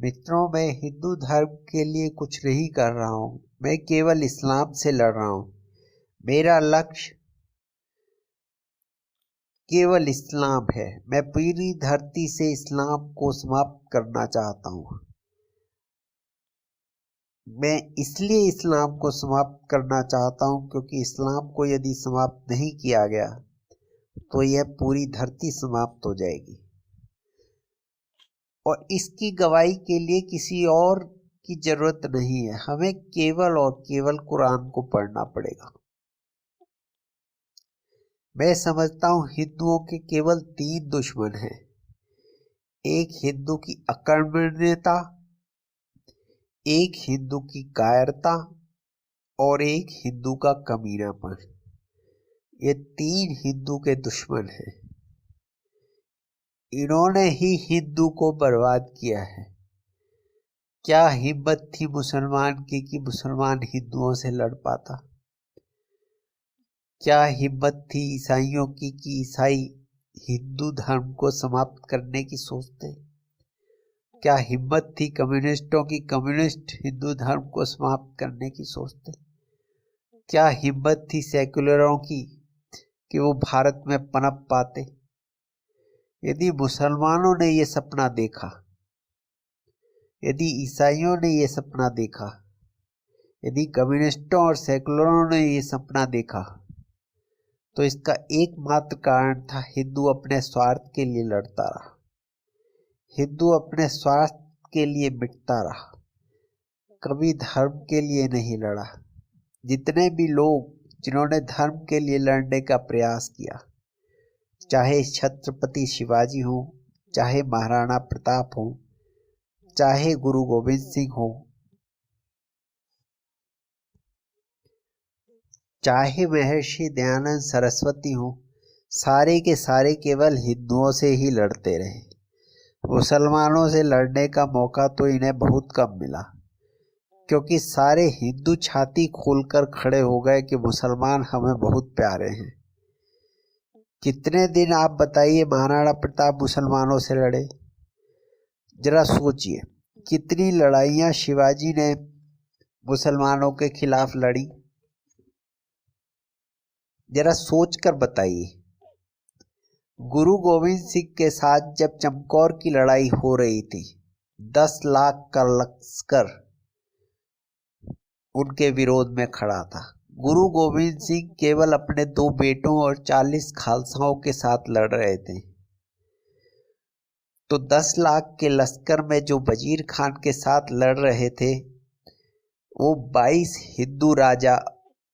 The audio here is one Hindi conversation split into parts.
मित्रों, मैं हिंदू धर्म के लिए कुछ नहीं कर रहा हूँ। मैं केवल इस्लाम से लड़ रहा हूँ। मेरा लक्ष्य केवल इस्लाम है। मैं पूरी धरती से इस्लाम को समाप्त करना चाहता हूँ। मैं इसलिए इस्लाम को समाप्त करना चाहता हूँ क्योंकि इस्लाम को यदि समाप्त नहीं किया गया तो यह पूरी धरती समाप्त हो जाएगी, और इसकी गवाही के लिए किसी और की जरूरत नहीं है। हमें केवल और केवल कुरान को पढ़ना पड़ेगा। मैं समझता हूँ हिंदुओं के केवल 3 दुश्मन हैं। एक हिंदू की अकर्मण्यता, एक हिंदू की कायरता और एक हिंदू का कमीनापन। ये 3 हिंदू के दुश्मन हैं। इन्होंने ही हिंदू को बर्बाद किया है। क्या हिम्मत थी मुसलमान की कि मुसलमान हिंदुओं से लड़ पाता? क्या हिम्मत थी ईसाइयों की कि ईसाई हिंदू धर्म को समाप्त करने की सोचते? क्या हिम्मत थी कम्युनिस्टों की कम्युनिस्ट हिंदू धर्म को समाप्त करने की सोचते? क्या हिम्मत थी सेकुलरों की कि वो भारत में पनप पाते? यदि मुसलमानों ने ये सपना देखा, यदि ईसाइयों ने ये सपना देखा, यदि कम्युनिस्टों और सेकुलरों ने ये सपना देखा, तो इसका एकमात्र कारण था हिंदू अपने स्वार्थ के लिए लड़ता रहा। हिंदू अपने स्वार्थ के लिए मिटता रहा, कभी धर्म के लिए नहीं लड़ा। जितने भी लोग जिन्होंने धर्म के लिए लड़ने का प्रयास किया, चाहे छत्रपति शिवाजी हो, चाहे महाराणा प्रताप हो, चाहे गुरु गोविंद सिंह हो, चाहे महर्षि दयानंद सरस्वती हो, सारे के सारे केवल हिंदुओं से ही लड़ते रहे। मुसलमानों से लड़ने का मौका तो इन्हें बहुत कम मिला, क्योंकि सारे हिंदू छाती खोलकर खड़े हो गए कि मुसलमान हमें बहुत प्यारे हैं। कितने दिन आप बताइए महाराणा प्रताप मुसलमानों से लड़े? जरा सोचिए, कितनी लड़ाइयाँ शिवाजी ने मुसलमानों के खिलाफ लड़ी? जरा सोचकर बताइए। गुरु गोविंद सिंह के साथ जब चमकौर की लड़ाई हो रही थी, 10 लाख का लश्कर उनके विरोध में खड़ा था। गुरु गोविंद सिंह केवल अपने 2 बेटों और 40 खालसाओं के साथ लड़ रहे थे, तो 10 लाख के लश्कर में जो वजीर खान के साथ लड़ रहे थे, वो 22 हिंदू राजा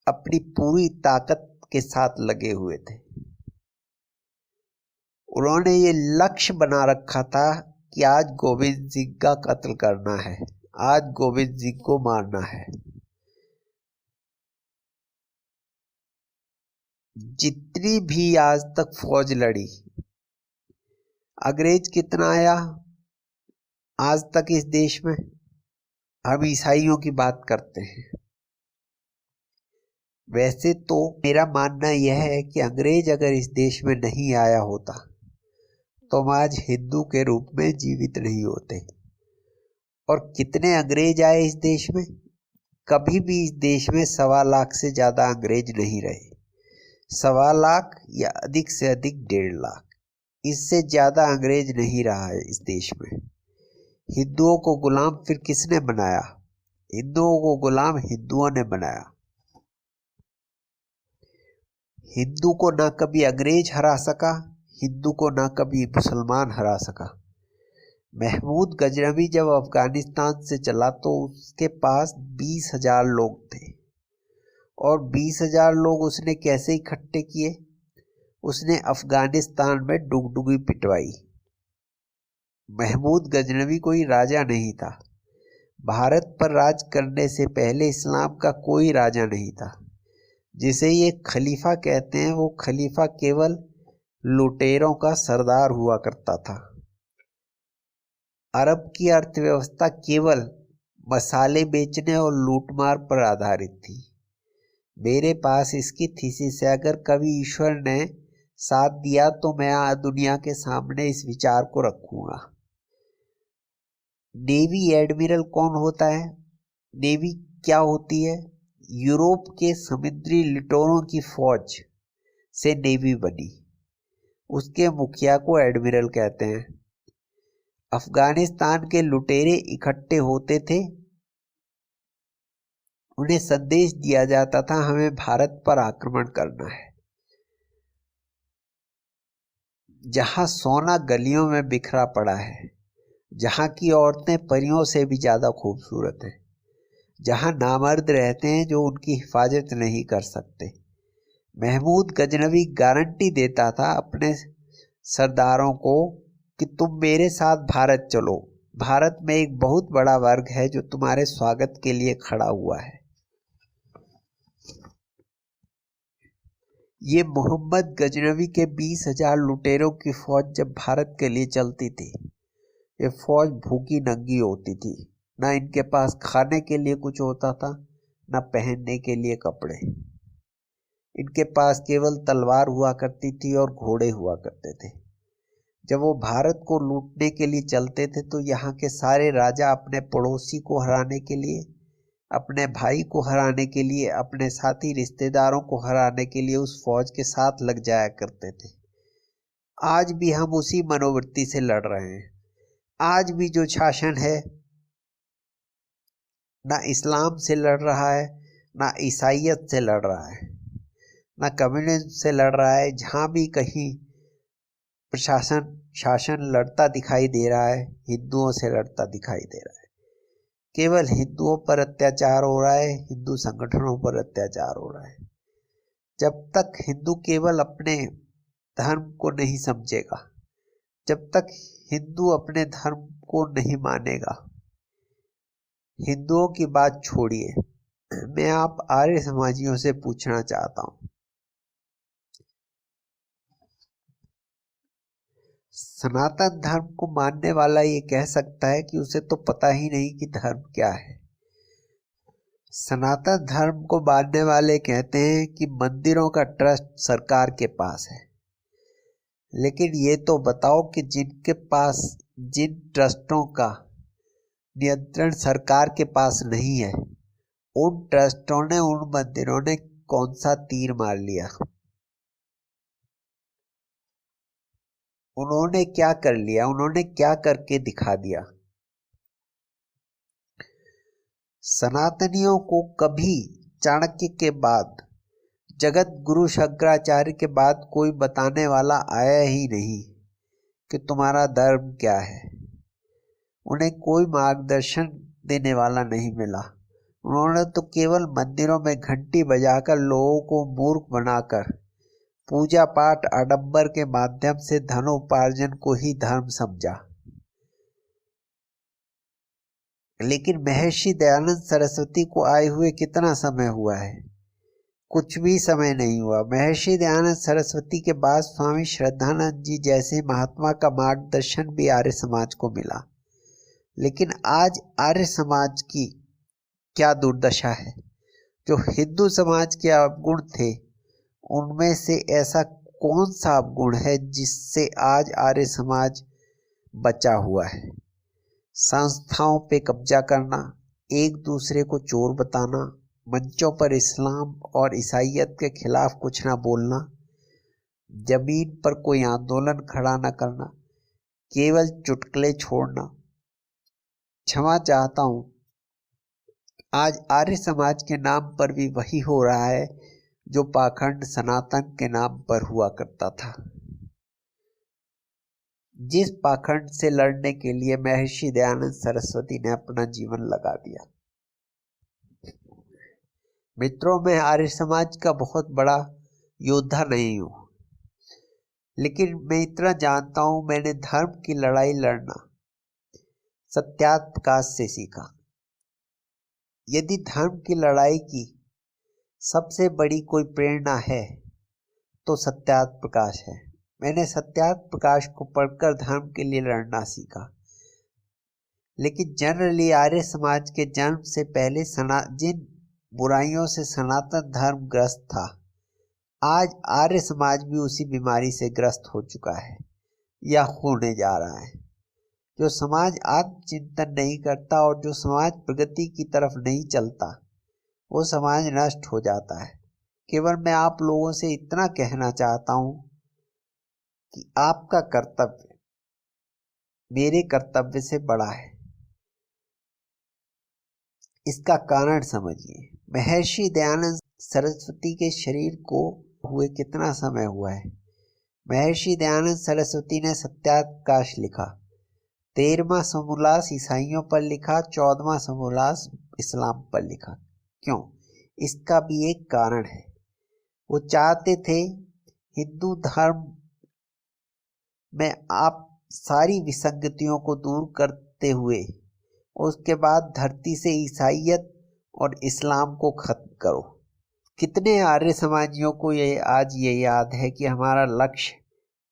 अपनी पूरी ताकत के साथ लगे हुए थे। उन्होंने ये लक्ष्य बना रखा था कि आज गोविंद सिंह का कत्ल करना है, आज गोविंद सिंह को मारना है। जितनी भी आज तक फौज लड़ी, अंग्रेज कितना आया आज तक इस देश में? हम ईसाइयों की बात करते हैं। वैसे तो मेरा मानना यह है कि अंग्रेज अगर इस देश में नहीं आया होता तो हम आज हिंदू के रूप में जीवित नहीं होते। और कितने अंग्रेज आए इस देश में? कभी भी इस देश में 1.25 लाख से ज्यादा अंग्रेज नहीं रहे। 1.25 लाख या अधिक से अधिक 1.5 लाख, इससे ज्यादा अंग्रेज नहीं रहा है इस देश में। हिंदुओं को गुलाम फिर किसने बनाया? हिंदुओं को गुलाम हिंदुओं ने बनाया। हिंदू को ना कभी अंग्रेज हरा सका, हिंदू को ना कभी मुसलमान हरा सका। महमूद गजनवी जब अफगानिस्तान से चला तो उसके पास 20,000 लोग थे, और 20,000 लोग उसने कैसे इकट्ठे किए? उसने अफगानिस्तान में डुगडुगी पिटवाई। महमूद गजनवी कोई राजा नहीं था। भारत पर राज करने से पहले इस्लाम का कोई राजा नहीं था। जिसे ये खलीफा कहते हैं, वो खलीफा केवल लुटेरों का सरदार हुआ करता था। अरब की अर्थव्यवस्था केवल मसाले बेचने और लूटमार पर आधारित थी। मेरे पास इसकी थीसिस है। अगर कभी ईश्वर ने साथ दिया तो मैं दुनिया के सामने इस विचार को रखूंगा। नेवी एडमिरल कौन होता है? नेवी क्या होती है? यूरोप के समुद्री लुटेरों की फौज से नेवी बनी, उसके मुखिया को एडमिरल कहते हैं। अफगानिस्तान के लुटेरे इकट्ठे होते थे, उन्हें संदेश दिया जाता था हमें भारत पर आक्रमण करना है। जहां सोना गलियों में बिखरा पड़ा है, जहां की औरतें परियों से भी ज्यादा खूबसूरत हैं, जहां नामर्द रहते हैं जो उनकी हिफाजत नहीं कर सकते, महमूद गजनवी गारंटी देता था अपने सरदारों को कि तुम मेरे साथ भारत चलो, भारत में एक बहुत बड़ा वर्ग है जो तुम्हारे स्वागत के लिए खड़ा हुआ है। ये मोहम्मद गजनवी के 20,000 लुटेरों की फौज जब भारत के लिए चलती थी, ये फौज भूखी नंगी होती थी, ना इनके पास खाने के लिए कुछ होता था, ना पहनने के लिए कपड़े। इनके पास केवल तलवार हुआ करती थी और घोड़े हुआ करते थे। जब वो भारत को लूटने के लिए चलते थे तो यहाँ के सारे राजा अपने पड़ोसी को हराने के लिए, अपने भाई को हराने के लिए, अपने साथी रिश्तेदारों को हराने के लिए उस फौज के साथ लग जाया करते थे। आज भी हम उसी मनोवृत्ति से लड़ रहे हैं। आज भी जो शासन है ना इस्लाम से लड़ रहा है, ना ईसाइयत से लड़ रहा है, ना कम्युनिज्म से लड़ रहा है। जहाँ भी कहीं शासन लड़ता दिखाई दे रहा है, हिंदुओं से लड़ता दिखाई दे रहा है। केवल हिंदुओं पर अत्याचार हो रहा है, हिंदू संगठनों पर अत्याचार हो रहा है। जब तक हिंदू केवल अपने धर्म को नहीं समझेगा, जब तक हिंदू अपने धर्म को नहीं मानेगा, हिंदुओं की बात छोड़िए, मैं आप आर्य समाजियों से पूछना चाहता हूं, सनातन धर्म को मानने वाला ये कह सकता है कि उसे तो पता ही नहीं कि धर्म क्या है। सनातन धर्म को मानने वाले कहते हैं कि मंदिरों का ट्रस्ट सरकार के पास है, लेकिन ये तो बताओ कि जिन ट्रस्टों का नियंत्रण सरकार के पास नहीं है, उन ट्रस्टों ने, उन मंदिरों ने कौन सा तीर मार लिया? उन्होंने क्या कर लिया? उन्होंने क्या करके दिखा दिया? सनातनियों को कभी चाणक्य के बाद, जगत गुरु शंकराचार्य के बाद कोई बताने वाला आया ही नहीं कि तुम्हारा धर्म क्या है। उन्हें कोई मार्गदर्शन देने वाला नहीं मिला। उन्होंने तो केवल मंदिरों में घंटी बजाकर लोगों को मूर्ख बनाकर पूजा पाठ आडंबर के माध्यम से धनोपार्जन को ही धर्म समझा। लेकिन महर्षि दयानंद सरस्वती को आए हुए कितना समय हुआ है? कुछ भी समय नहीं हुआ। महर्षि दयानंद सरस्वती के बाद स्वामी श्रद्धानंद जी जैसे महात्मा का मार्गदर्शन भी आर्य समाज को मिला। लेकिन आज आर्य समाज की क्या दुर्दशा है? जो हिंदू समाज के अवगुण थे, उनमें से ऐसा कौन सा अवगुण है जिससे आज आर्य समाज बचा हुआ है? संस्थाओं पे कब्जा करना, एक दूसरे को चोर बताना, मंचों पर इस्लाम और ईसाइयत के खिलाफ कुछ ना बोलना, जमीन पर कोई आंदोलन खड़ा न करना, केवल चुटकुले छोड़ना। क्षमा चाहता हूं, आज आर्य समाज के नाम पर भी वही हो रहा है जो पाखंड सनातन के नाम पर हुआ करता था। जिस पाखंड से लड़ने के लिए महर्षि दयानंद सरस्वती ने अपना जीवन लगा दिया। मित्रों, मैं आर्य समाज का बहुत बड़ा योद्धा नहीं हूं, लेकिन मैं इतना जानता हूं, मैंने धर्म की लड़ाई लड़ना सत्यार्थ प्रकाश से सीखा। यदि धर्म की लड़ाई की सबसे बड़ी कोई प्रेरणा है तो सत्यार्थ प्रकाश है। मैंने सत्यार्थ प्रकाश को पढ़कर धर्म के लिए लड़ना सीखा। लेकिन जनरली आर्य समाज के जन्म से पहले जिन बुराइयों से सनातन धर्म ग्रस्त था, आज आर्य समाज भी उसी बीमारी से ग्रस्त हो चुका है या होने जा रहा है। जो समाज आत्मचिंतन नहीं करता और जो समाज प्रगति की तरफ नहीं चलता, वो समाज नष्ट हो जाता है। केवल मैं आप लोगों से इतना कहना चाहता हूं कि आपका कर्तव्य मेरे कर्तव्य से बड़ा है। इसका कारण समझिए। महर्षि दयानंद सरस्वती के शरीर को हुए कितना समय हुआ है? महर्षि दयानंद सरस्वती ने सत्याकाश लिखा, 13वां समोल्लास ईसाइयों पर लिखा, 14वां समोल्लास इस्लाम पर लिखा। क्यों? इसका भी एक कारण है। वो चाहते थे हिंदू धर्म में आप सारी विसंगतियों को दूर करते हुए उसके बाद धरती से ईसाइयत और इस्लाम को खत्म करो। कितने आर्य समाजियों को आज ये याद है कि हमारा लक्ष्य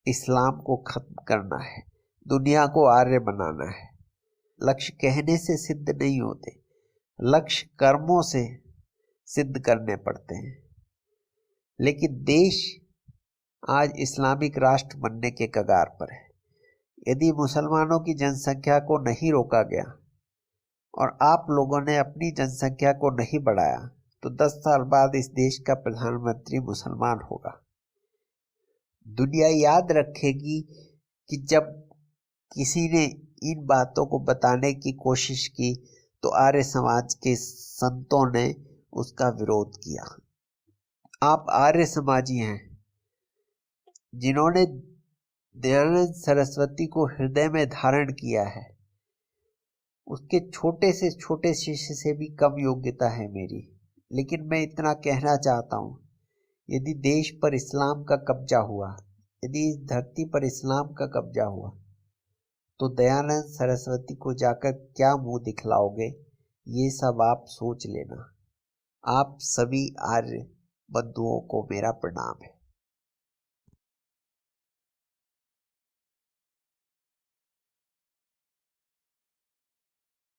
इस्लाम को खत्म करना है, दुनिया को आर्य बनाना है। लक्ष्य कहने से सिद्ध नहीं होते, लक्ष्य कर्मों से सिद्ध करने पड़ते हैं। लेकिन देश आज इस्लामिक राष्ट्र बनने के कगार पर है। यदि मुसलमानों की जनसंख्या को नहीं रोका गया और आप लोगों ने अपनी जनसंख्या को नहीं बढ़ाया तो 10 साल बाद इस देश का प्रधानमंत्री मुसलमान होगा। दुनिया याद रखेगी कि जब किसी ने इन बातों को बताने की कोशिश की तो आर्य समाज के संतों ने उसका विरोध किया। आप आर्य समाजी हैं जिन्होंने दयानंद सरस्वती को हृदय में धारण किया है। उसके छोटे से छोटे शिष्य से भी कम योग्यता है मेरी, लेकिन मैं इतना कहना चाहता हूँ, यदि देश पर इस्लाम का कब्जा हुआ, यदि इस धरती पर इस्लाम का कब्जा हुआ तो दयानंद सरस्वती को जाकर क्या मुंह दिखलाओगे, ये सब आप सोच लेना। आप सभी आर्य बंधुओं को मेरा प्रणाम है।